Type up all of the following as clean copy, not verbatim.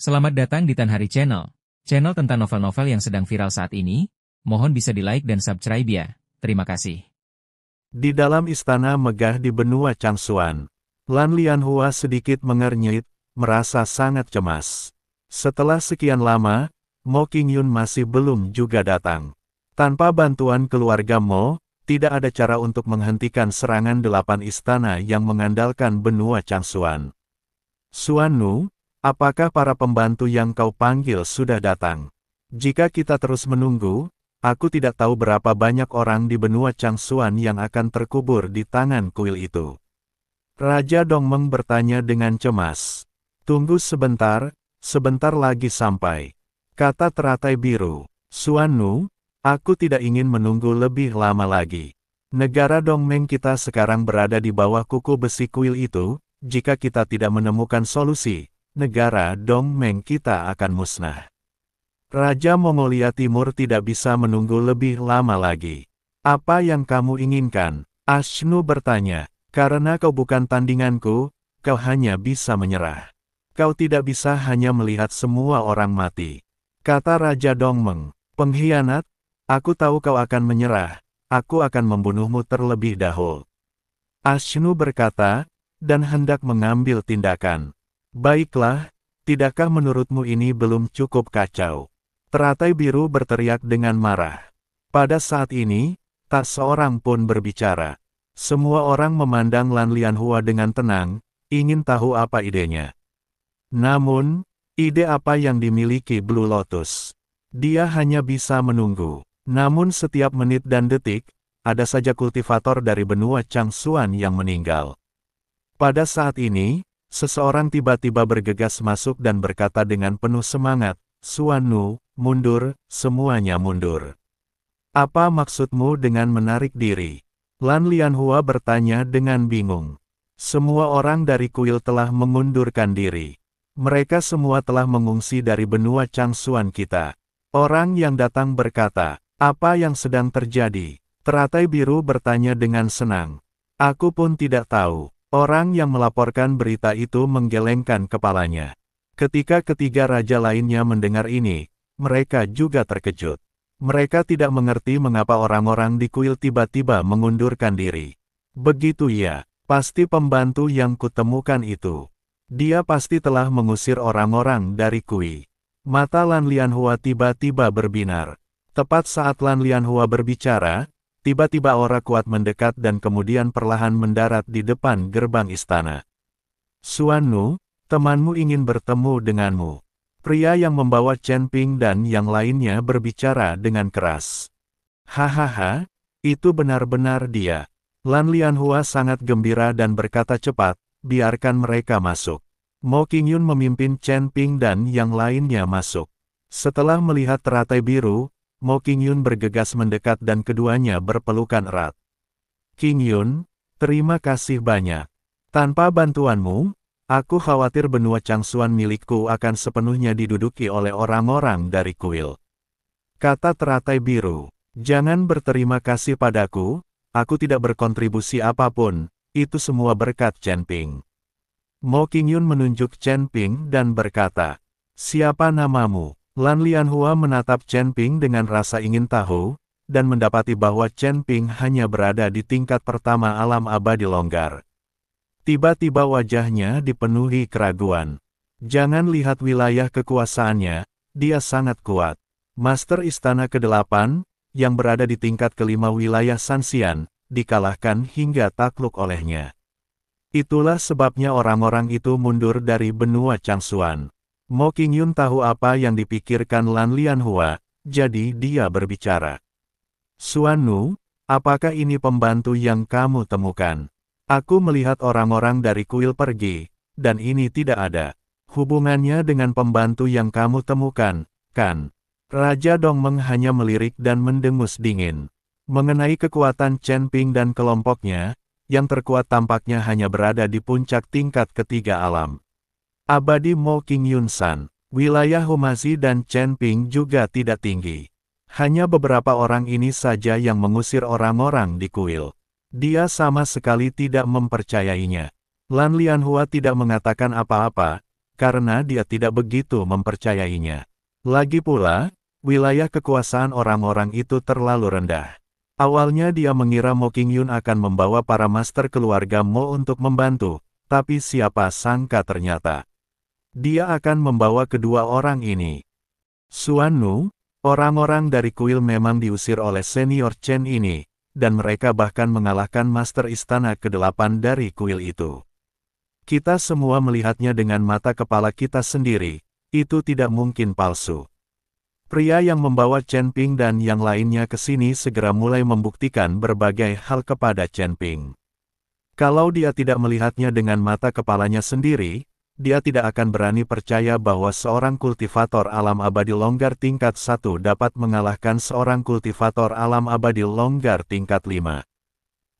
Selamat datang di Tan Hari Channel. Channel tentang novel-novel yang sedang viral saat ini. Mohon bisa di-like dan subscribe ya. Terima kasih. Di dalam istana megah di benua Changsuan, Lan Lianhua sedikit mengernyit, merasa sangat cemas. Setelah sekian lama, Mo Qingyun masih belum juga datang. Tanpa bantuan keluarga Mo, tidak ada cara untuk menghentikan serangan 8 istana yang mengandalkan benua Changsuan. Suanu, apakah para pembantu yang kau panggil sudah datang? Jika kita terus menunggu, aku tidak tahu berapa banyak orang di benua Changsuan yang akan terkubur di tangan kuil itu. Raja Dongmeng bertanya dengan cemas. Tunggu sebentar, sebentar lagi sampai. Kata teratai biru. Suanu, aku tidak ingin menunggu lebih lama lagi. Negara Dongmeng kita sekarang berada di bawah kuku besi kuil itu. Jika kita tidak menemukan solusi, negara Dongmeng kita akan musnah. Raja Mongolia Timur tidak bisa menunggu lebih lama lagi. Apa yang kamu inginkan? Ashnu bertanya. Karena kau bukan tandinganku, kau hanya bisa menyerah. Kau tidak bisa hanya melihat semua orang mati. Kata Raja Dongmeng. Pengkhianat, aku tahu kau akan menyerah. Aku akan membunuhmu terlebih dahulu. Ashnu berkata, dan hendak mengambil tindakan. Baiklah, tidakkah menurutmu ini belum cukup kacau? Teratai biru berteriak dengan marah. Pada saat ini, tak seorang pun berbicara. Semua orang memandang Lan Lianhua dengan tenang, ingin tahu apa idenya. Namun, ide apa yang dimiliki Blue Lotus? Dia hanya bisa menunggu. Namun setiap menit dan detik, ada saja kultivator dari benua Changsuan yang meninggal. Pada saat ini, seseorang tiba-tiba bergegas masuk dan berkata dengan penuh semangat, Suanu, mundur, semuanya mundur. Apa maksudmu dengan menarik diri? Lan Lianhua bertanya dengan bingung. Semua orang dari kuil telah mengundurkan diri. Mereka semua telah mengungsi dari benua Changsuan kita. Orang yang datang berkata, apa yang sedang terjadi? Teratai biru bertanya dengan senang. Aku pun tidak tahu. Orang yang melaporkan berita itu menggelengkan kepalanya. Ketika ketiga raja lainnya mendengar ini, mereka juga terkejut. Mereka tidak mengerti mengapa orang-orang di kuil tiba-tiba mengundurkan diri. Begitu ya, pasti pembantu yang kutemukan itu. Dia pasti telah mengusir orang-orang dari kuil. Mata Lan Lianhua tiba-tiba berbinar. Tepat saat Lan Lianhua berbicara, tiba-tiba aura kuat mendekat dan kemudian perlahan mendarat di depan gerbang istana. Suanu, temanmu ingin bertemu denganmu. Pria yang membawa Chen Ping dan yang lainnya berbicara dengan keras. Hahaha, itu benar-benar dia. Lan Lianhua sangat gembira dan berkata cepat, biarkan mereka masuk. Mo Qingyun memimpin Chen Ping dan yang lainnya masuk. Setelah melihat teratai biru, Mo Qingyun bergegas mendekat dan keduanya berpelukan erat. Qingyun, terima kasih banyak. Tanpa bantuanmu, aku khawatir benua Changsuan milikku akan sepenuhnya diduduki oleh orang-orang dari kuil. Kata teratai biru, jangan berterima kasih padaku, aku tidak berkontribusi apapun, itu semua berkat Chen Ping. Mo Qingyun menunjuk Chen Ping dan berkata, siapa namamu? Lan Lianhua menatap Chen Ping dengan rasa ingin tahu, dan mendapati bahwa Chen Ping hanya berada di tingkat pertama alam abadi longgar. Tiba-tiba wajahnya dipenuhi keraguan. Jangan lihat wilayah kekuasaannya, dia sangat kuat. Master Istana ke-8, yang berada di tingkat kelima wilayah Sanxian, dikalahkan hingga takluk olehnya. Itulah sebabnya orang-orang itu mundur dari benua Changsuan. Mo Qingyun tahu apa yang dipikirkan Lan Lianhua, jadi dia berbicara. Suanu, apakah ini pembantu yang kamu temukan? Aku melihat orang-orang dari kuil pergi, dan ini tidak ada hubungannya dengan pembantu yang kamu temukan, kan? Raja Dongmeng hanya melirik dan mendengus dingin. Mengenai kekuatan Chen Ping dan kelompoknya, yang terkuat tampaknya hanya berada di puncak tingkat ketiga alam abadi Mo Qingyun-san. Wilayah Humazi dan Chen Ping juga tidak tinggi. Hanya beberapa orang ini saja yang mengusir orang-orang di kuil. Dia sama sekali tidak mempercayainya. Lan Lianhua tidak mengatakan apa-apa, karena dia tidak begitu mempercayainya. Lagi pula, wilayah kekuasaan orang-orang itu terlalu rendah. Awalnya dia mengira Mo Qingyun akan membawa para master keluarga Mo untuk membantu, tapi siapa sangka ternyata dia akan membawa kedua orang ini. Xuan Nu, orang-orang dari kuil memang diusir oleh senior Chen ini, dan mereka bahkan mengalahkan master istana ke-8 dari kuil itu. Kita semua melihatnya dengan mata kepala kita sendiri, itu tidak mungkin palsu. Pria yang membawa Chen Ping dan yang lainnya ke sini segera mulai membuktikan berbagai hal kepada Chen Ping. Kalau dia tidak melihatnya dengan mata kepalanya sendiri, dia tidak akan berani percaya bahwa seorang kultivator alam abadi longgar tingkat 1 dapat mengalahkan seorang kultivator alam abadi longgar tingkat 5.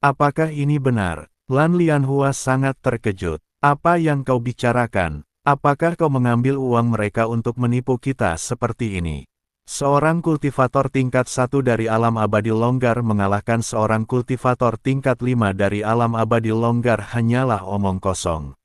Apakah ini benar? Lan Lianhua sangat terkejut. Apa yang kau bicarakan? Apakah kau mengambil uang mereka untuk menipu kita seperti ini? Seorang kultivator tingkat 1 dari alam abadi longgar mengalahkan seorang kultivator tingkat 5 dari alam abadi longgar hanyalah omong kosong.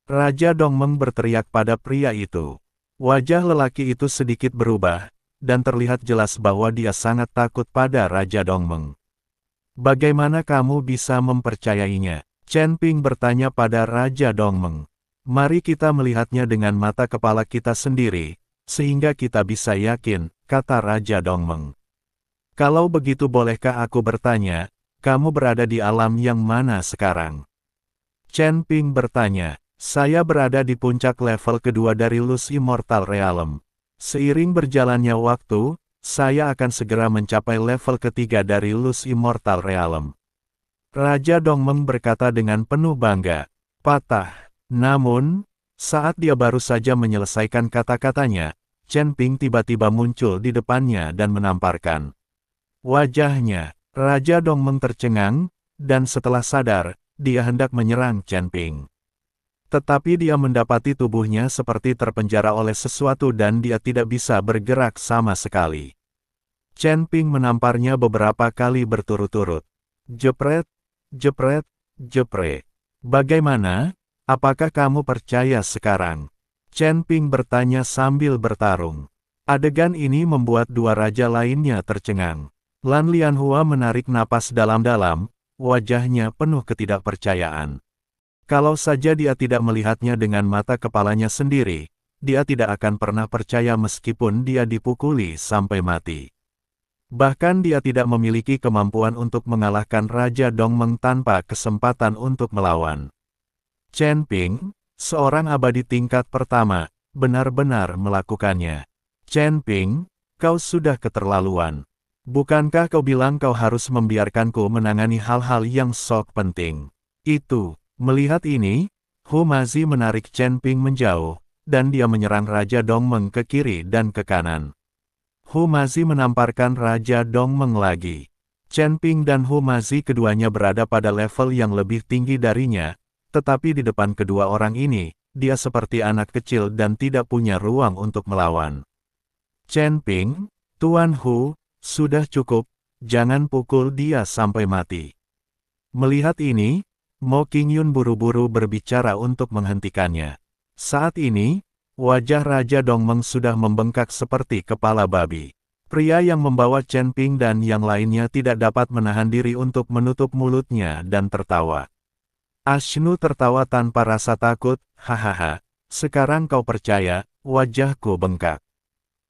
Raja Dongmeng berteriak pada pria itu. Wajah lelaki itu sedikit berubah, dan terlihat jelas bahwa dia sangat takut pada Raja Dongmeng. Bagaimana kamu bisa mempercayainya? Chen Ping bertanya pada Raja Dongmeng. Mari kita melihatnya dengan mata kepala kita sendiri, sehingga kita bisa yakin, kata Raja Dongmeng. Kalau begitu bolehkah aku bertanya, kamu berada di alam yang mana sekarang? Chen Ping bertanya, saya berada di puncak level kedua dari Luz Immortal Realm. Seiring berjalannya waktu, saya akan segera mencapai level ketiga dari Luz Immortal Realm. Raja Dongmeng berkata dengan penuh bangga. Patah. Namun, saat dia baru saja menyelesaikan kata-katanya, Chen Ping tiba-tiba muncul di depannya dan menamparkan wajahnya. Raja Dongmeng tercengang, dan setelah sadar, dia hendak menyerang Chen Ping. Tetapi dia mendapati tubuhnya seperti terpenjara oleh sesuatu dan dia tidak bisa bergerak sama sekali. Chen Ping menamparnya beberapa kali berturut-turut. Jepret, jepret, jepret. Bagaimana? Apakah kamu percaya sekarang? Chen Ping bertanya sambil bertarung. Adegan ini membuat dua raja lainnya tercengang. Lan Lianhua menarik napas dalam-dalam, wajahnya penuh ketidakpercayaan. Kalau saja dia tidak melihatnya dengan mata kepalanya sendiri, dia tidak akan pernah percaya meskipun dia dipukuli sampai mati. Bahkan dia tidak memiliki kemampuan untuk mengalahkan Raja Dongmeng tanpa kesempatan untuk melawan. Chen Ping, seorang abadi tingkat pertama, benar-benar melakukannya. Chen Ping, kau sudah keterlaluan. Bukankah kau bilang kau harus membiarkanku menangani hal-hal yang sok penting? Itu, melihat ini, Hu Mazi menarik Chen Ping menjauh, dan dia menyerang Raja Dongmeng ke kiri dan ke kanan. Hu Mazi menamparkan Raja Dongmeng lagi. Chen Ping dan Hu Mazi keduanya berada pada level yang lebih tinggi darinya, tetapi di depan kedua orang ini, dia seperti anak kecil dan tidak punya ruang untuk melawan. Chen Ping, Tuan Hu, sudah cukup, jangan pukul dia sampai mati. Melihat ini, Mo Qingyun buru-buru berbicara untuk menghentikannya. Saat ini, wajah Raja Dongmeng sudah membengkak seperti kepala babi. Pria yang membawa Chen Ping dan yang lainnya tidak dapat menahan diri untuk menutup mulutnya dan tertawa. Ashnu tertawa tanpa rasa takut, hahaha, sekarang kau percaya, wajahku bengkak.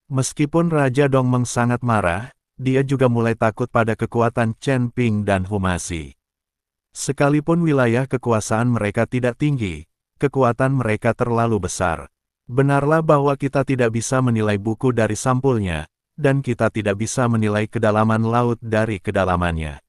Meskipun Raja Dongmeng sangat marah, dia juga mulai takut pada kekuatan Chen Ping dan Hu Mazi. Sekalipun wilayah kekuasaan mereka tidak tinggi, kekuatan mereka terlalu besar. Benarlah bahwa kita tidak bisa menilai buku dari sampulnya, dan kita tidak bisa menilai kedalaman laut dari kedalamannya.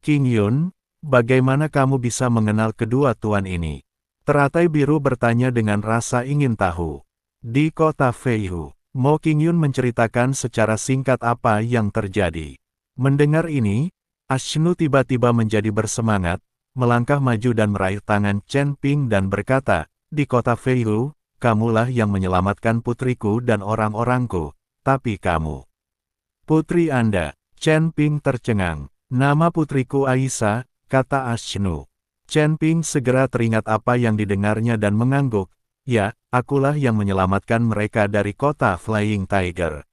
Qingyun, bagaimana kamu bisa mengenal kedua tuan ini? Teratai biru bertanya dengan rasa ingin tahu. Di kota Feihu, Mo Qingyun menceritakan secara singkat apa yang terjadi. Mendengar ini, Ashnu tiba-tiba menjadi bersemangat, melangkah maju dan meraih tangan Chen Ping dan berkata, di kota Feihu, kamulah yang menyelamatkan putriku dan orang-orangku, tapi kamu. Putri Anda, Chen Ping tercengang. Nama putriku Aisyah, kata Ashnu. Chen Ping segera teringat apa yang didengarnya dan mengangguk, Ya, akulah yang menyelamatkan mereka dari kota Flying Tiger.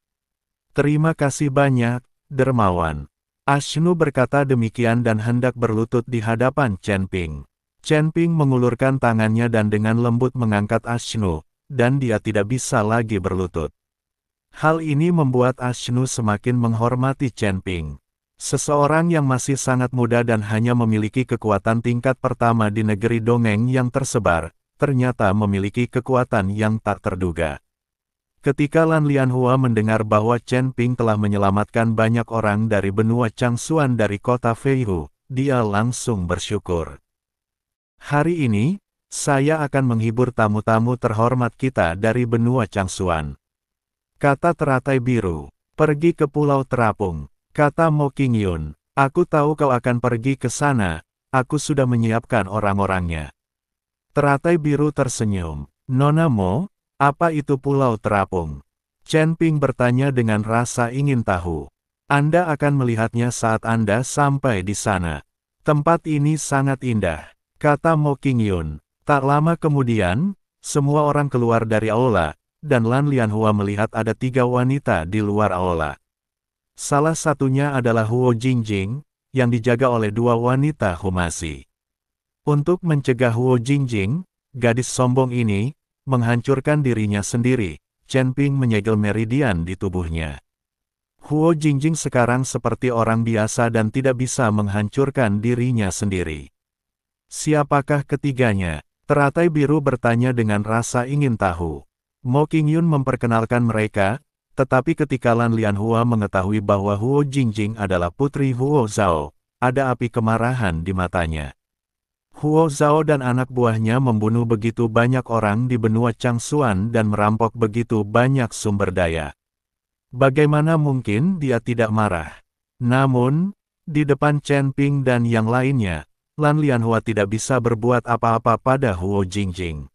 Terima kasih banyak, dermawan. Ashnu berkata demikian dan hendak berlutut di hadapan Chen Ping. Chen Ping mengulurkan tangannya dan dengan lembut mengangkat Ashnu, dan dia tidak bisa lagi berlutut. Hal ini membuat Ashnu semakin menghormati Chen Ping. Seseorang yang masih sangat muda dan hanya memiliki kekuatan tingkat pertama di negeri dongeng yang tersebar, ternyata memiliki kekuatan yang tak terduga. Ketika Lan Lianhua mendengar bahwa Chen Ping telah menyelamatkan banyak orang dari benua Changsuan dari kota Feihu, dia langsung bersyukur. Hari ini, saya akan menghibur tamu-tamu terhormat kita dari benua Changsuan. Kata teratai biru, pergi ke Pulau Terapung. Kata Mo Qingyun, aku tahu kau akan pergi ke sana, aku sudah menyiapkan orang-orangnya. Teratai biru tersenyum, Nona Mo, apa itu Pulau Terapung? Chen Ping bertanya dengan rasa ingin tahu. Anda akan melihatnya saat Anda sampai di sana. Tempat ini sangat indah, kata Mo Qingyun. Tak lama kemudian, semua orang keluar dari aula, dan Lan Lianhua melihat ada 3 wanita di luar aula. Salah satunya adalah Huo Jingjing, yang dijaga oleh 2 wanita Humasi. Untuk mencegah Huo Jingjing, gadis sombong ini, menghancurkan dirinya sendiri, Chen Ping menyegel meridian di tubuhnya. Huo Jingjing sekarang seperti orang biasa dan tidak bisa menghancurkan dirinya sendiri. Siapakah ketiganya? Teratai biru bertanya dengan rasa ingin tahu. Mo Qingyun memperkenalkan mereka, tetapi ketika Lan Lianhua mengetahui bahwa Huo Jingjing adalah putri Huo Zhao, ada api kemarahan di matanya. Huo Zhao dan anak buahnya membunuh begitu banyak orang di benua Changsuan dan merampok begitu banyak sumber daya. Bagaimana mungkin dia tidak marah? Namun, di depan Chen Ping dan yang lainnya, Lan Lianhua tidak bisa berbuat apa-apa pada Huo Jingjing.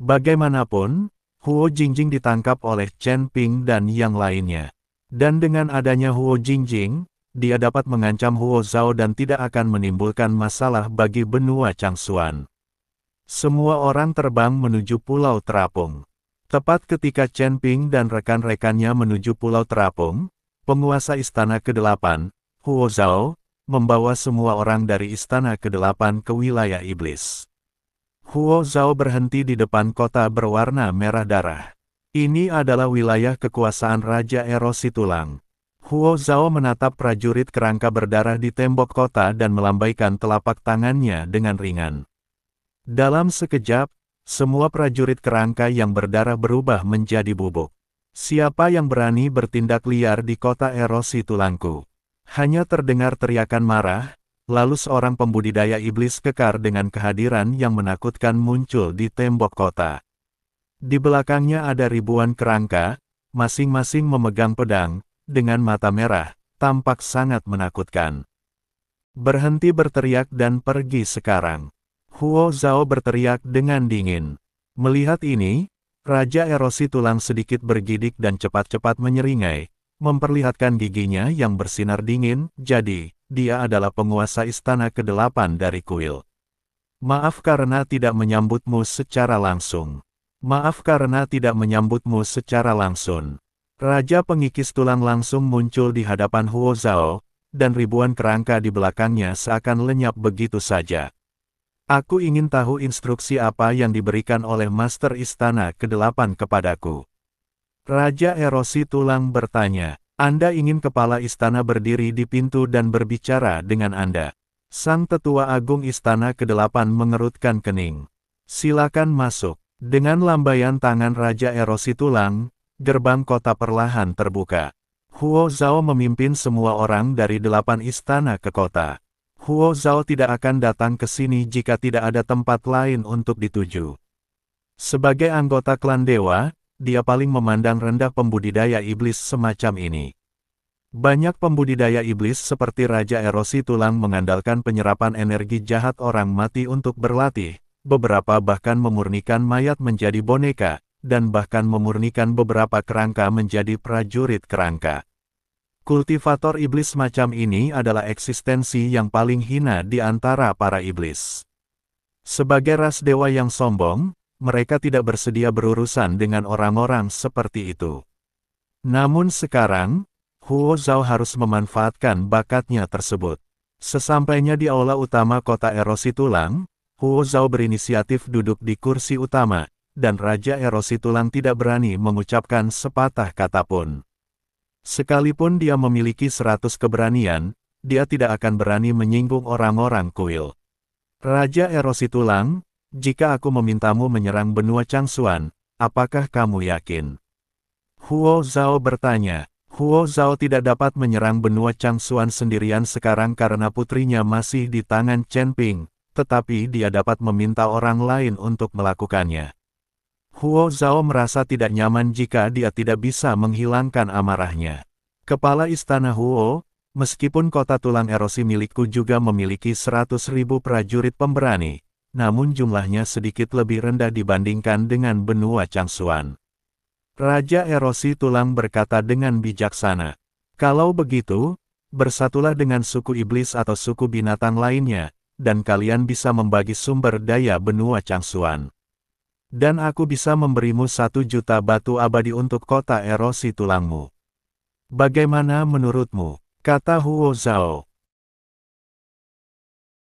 Bagaimanapun, Huo Jingjing ditangkap oleh Chen Ping dan yang lainnya. Dan dengan adanya Huo Jingjing, dia dapat mengancam Huo Zhao dan tidak akan menimbulkan masalah bagi benua Changsuan. Semua orang terbang menuju Pulau Terapung. Tepat ketika Chen Ping dan rekan-rekannya menuju Pulau Terapung, penguasa Istana ke-8, Huo Zhao, membawa semua orang dari Istana ke-8 ke wilayah iblis. Huo Zhao berhenti di depan kota berwarna merah darah. Ini adalah wilayah kekuasaan Raja Erosi Tulang. Huo Zhao menatap prajurit kerangka berdarah di tembok kota dan melambaikan telapak tangannya dengan ringan. Dalam sekejap, semua prajurit kerangka yang berdarah berubah menjadi bubuk. Siapa yang berani bertindak liar di kota Erosi Tulangku? Hanya terdengar teriakan marah. Lalu seorang pembudidaya iblis kekar dengan kehadiran yang menakutkan muncul di tembok kota. Di belakangnya ada ribuan kerangka, masing-masing memegang pedang, dengan mata merah, tampak sangat menakutkan. Berhenti berteriak dan pergi sekarang. Huo Zhao berteriak dengan dingin. Melihat ini, Raja Erosi Tulang sedikit bergidik dan cepat-cepat menyeringai, memperlihatkan giginya yang bersinar dingin, jadi, dia adalah penguasa Istana ke-8 dari kuil. Maaf karena tidak menyambutmu secara langsung. Maaf karena tidak menyambutmu secara langsung. Raja pengikis tulang langsung muncul di hadapan Huo Zhao, dan ribuan kerangka di belakangnya seakan lenyap begitu saja. Aku ingin tahu instruksi apa yang diberikan oleh Master Istana ke-8 kepadaku. Raja Erosi Tulang bertanya. Anda ingin kepala istana berdiri di pintu dan berbicara dengan Anda. Sang tetua agung Istana ke-8 mengerutkan kening. Silakan masuk. Dengan lambaian tangan Raja Erosi Tulang, gerbang kota perlahan terbuka. Huo Zhao memimpin semua orang dari 8 istana ke kota. Huo Zhao tidak akan datang ke sini jika tidak ada tempat lain untuk dituju. Sebagai anggota klan dewa, dia paling memandang rendah pembudidaya iblis semacam ini. Banyak pembudidaya iblis seperti Raja Erosi Tulang mengandalkan penyerapan energi jahat orang mati untuk berlatih, beberapa bahkan memurnikan mayat menjadi boneka, dan bahkan memurnikan beberapa kerangka menjadi prajurit kerangka. Kultivator iblis semacam ini adalah eksistensi yang paling hina di antara para iblis. Sebagai ras dewa yang sombong, mereka tidak bersedia berurusan dengan orang-orang seperti itu. Namun sekarang, Huo Zhao harus memanfaatkan bakatnya tersebut. Sesampainya di aula utama kota erosi tulang, Huo Zhao berinisiatif duduk di kursi utama, dan Raja Erosi Tulang tidak berani mengucapkan sepatah kata pun. Sekalipun dia memiliki 100 keberanian, dia tidak akan berani menyinggung orang-orang kuil. Raja Erosi Tulang, jika aku memintamu menyerang benua Changsuan, apakah kamu yakin? Huo Zhao bertanya. Huo Zhao tidak dapat menyerang benua Changsuan sendirian sekarang karena putrinya masih di tangan Chen Ping, tetapi dia dapat meminta orang lain untuk melakukannya. Huo Zhao merasa tidak nyaman jika dia tidak bisa menghilangkan amarahnya. Kepala Istana Huo, meskipun kota tulang erosi milikku juga memiliki 100.000 prajurit pemberani, namun jumlahnya sedikit lebih rendah dibandingkan dengan benua Changsuan. Raja Erosi Tulang berkata dengan bijaksana. Kalau begitu, bersatulah dengan suku iblis atau suku binatang lainnya, dan kalian bisa membagi sumber daya benua Changsuan. Dan aku bisa memberimu 1 juta batu abadi untuk kota erosi tulangmu. Bagaimana menurutmu? Kata Huo Zhao.